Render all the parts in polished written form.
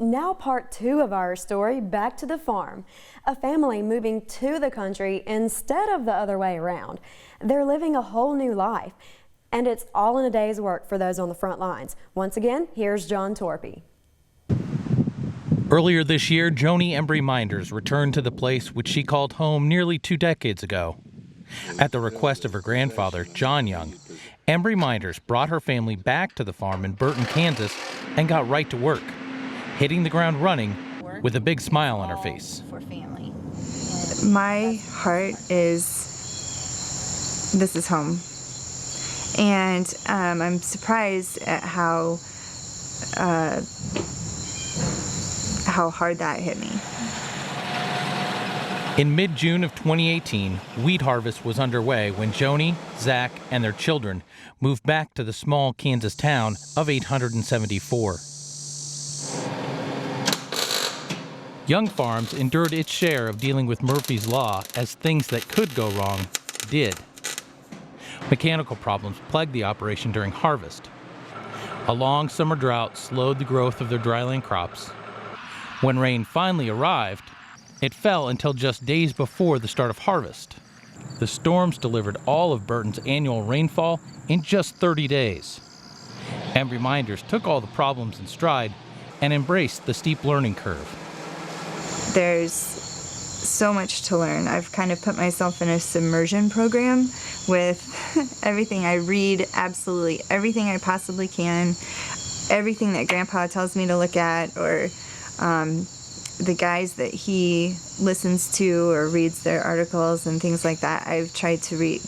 Now part 2 of our story, back to the farm. A family moving to the country instead of the other way around. They're living a whole new life, and it's all in a day's work for those on the front lines. Once again, here's John Torpy. Earlier this year, Joni Embry Minders returned to the place which she called home nearly 2 decades ago. At the request of her grandfather, John Young, Embry Minders brought her family back to the farm in Burton, Kansas, and got right to work, hitting the ground running with a big smile on her face. My heart is, this is home. And I'm surprised at how hard that hit me. In mid-June of 2018, wheat harvest was underway when Joni, Zach, and their children moved back to the small Kansas town of 874. Young Farms endured its share of dealing with Murphy's Law as things that could go wrong did. Mechanical problems plagued the operation during harvest. A long summer drought slowed the growth of their dryland crops. When rain finally arrived, it fell until just days before the start of harvest. The storms delivered all of Burton's annual rainfall in just 30 days. Embry Minders took all the problems in stride and embraced the steep learning curve. There's so much to learn. I've kind of put myself in a submersion program with everything I read, absolutely everything I possibly can, everything that Grandpa tells me to look at, or the guys that he listens to or reads their articles and things like that. I've tried to read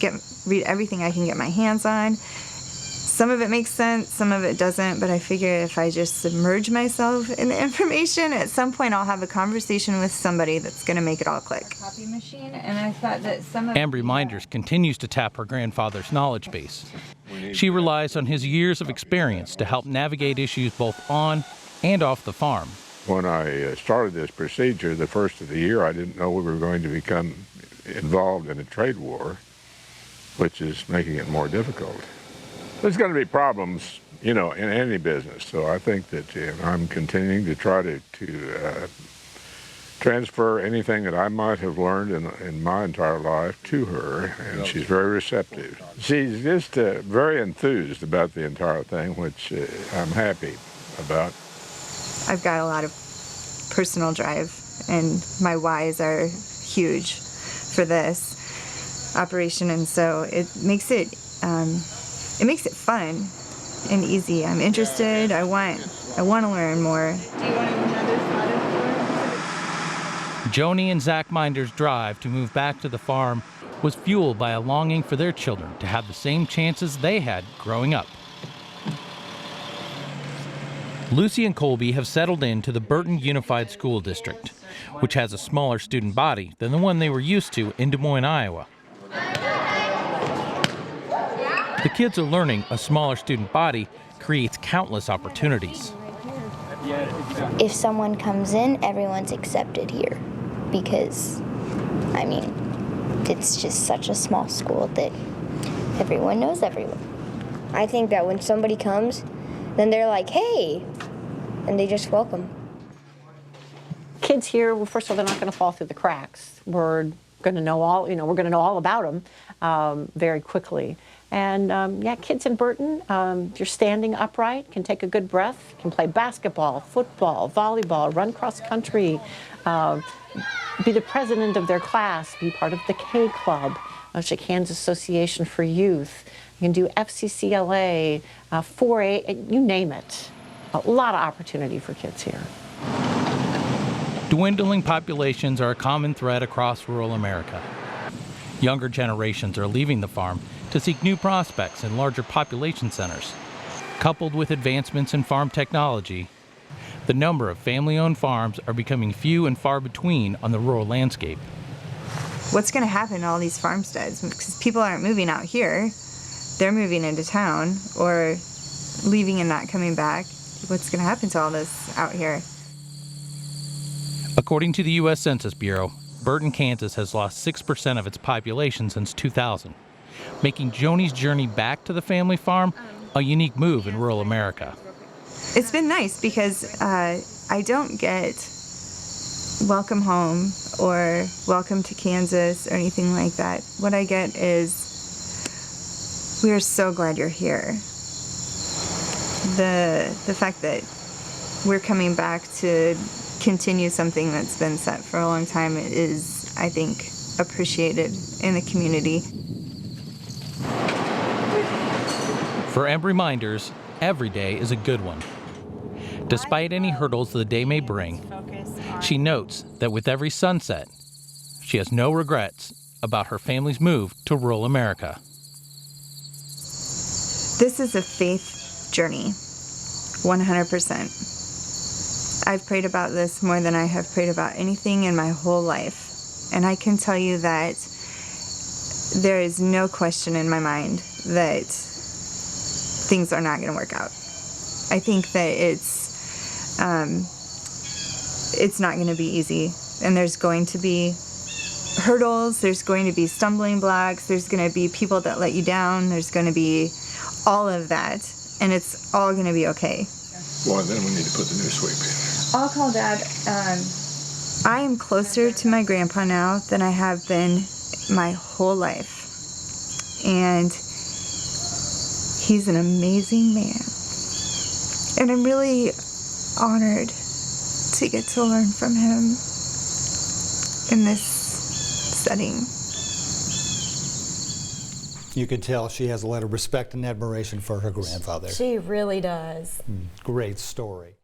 everything I can get my hands on. Some of it makes sense, some of it doesn't, but I figure if I just submerge myself in the information, at some point I'll have a conversation with somebody that's going to make it all click. Copy machine, and I thought that some of Embry Minders continues to tap her grandfather's knowledge base. She relies on his years of experience to help navigate issues both on and off the farm. When I started this procedure the first of the year, I didn't know we were going to become involved in a trade war, which is making it more difficult. There's going to be problems, in any business. So I think that I'm continuing to try to transfer anything that I might have learned in my entire life to her, and she's very receptive. She's just very enthused about the entire thing, which I'm happy about. I've got a lot of personal drive, and my whys are huge for this operation, and so it makes it fun and easy. I'm interested. I want to learn more. Do you want another photo? Joni and Zach Minders' drive to move back to the farm was fueled by a longing for their children to have the same chances they had growing up. Lucy and Colby have settled into the Burton Unified School District, which has a smaller student body than the one they were used to in Des Moines, Iowa. The kids are learning a smaller student body creates countless opportunities. If someone comes in, everyone's accepted here because, it's just such a small school that everyone knows everyone. I think that when somebody comes, then they're like, hey, and they just welcome. Kids here, well, first of all, they're not going to fall through the cracks. We're going to know all, we're going to know all about them very quickly. And kids in Burton, you're standing upright, can take a good breath, can play basketball, football, volleyball, run cross country, be the president of their class, be part of the K Club, the Kansas Association for Youth. You can do FCCLA, 4A, you name it. A lot of opportunity for kids here. Dwindling populations are a common thread across rural America. Younger generations are leaving the farm to seek new prospects in larger population centers. Coupled with advancements in farm technology, the number of family-owned farms are becoming few and far between on the rural landscape. What's going to happen to all these farmsteads? Because people aren't moving out here. They're moving into town or leaving and not coming back. What's going to happen to all this out here? According to the U.S. Census Bureau, Burton, Kansas has lost 6% of its population since 2000, making Joni's journey back to the family farm a unique move in rural America. it's been nice because I don't get welcome home or welcome to Kansas or anything like that. What I get is, we are so glad you're here. The fact that we're coming back to continue something that's been set for a long time is, I think, appreciated in the community. For Embry Minders, every day is a good one. Despite any hurdles the day may bring, she notes that with every sunset, she has no regrets about her family's move to rural America. This is a faith journey, 100%. I've prayed about this more than I have prayed about anything in my whole life. And I can tell you that there is no question in my mind that things are not going to work out. I think that it's not going to be easy, and there's going to be hurdles, there's going to be stumbling blocks, there's going to be people that let you down, there's going to be all of that, and it's all going to be okay. Well, then we need to put the new sweep in. I'll call Dad. I am closer to my grandpa now than I have been my whole life, and he's an amazing man, and I'm really honored to get to learn from him in this setting. You can tell she has a lot of respect and admiration for her grandfather. She really does. Great story.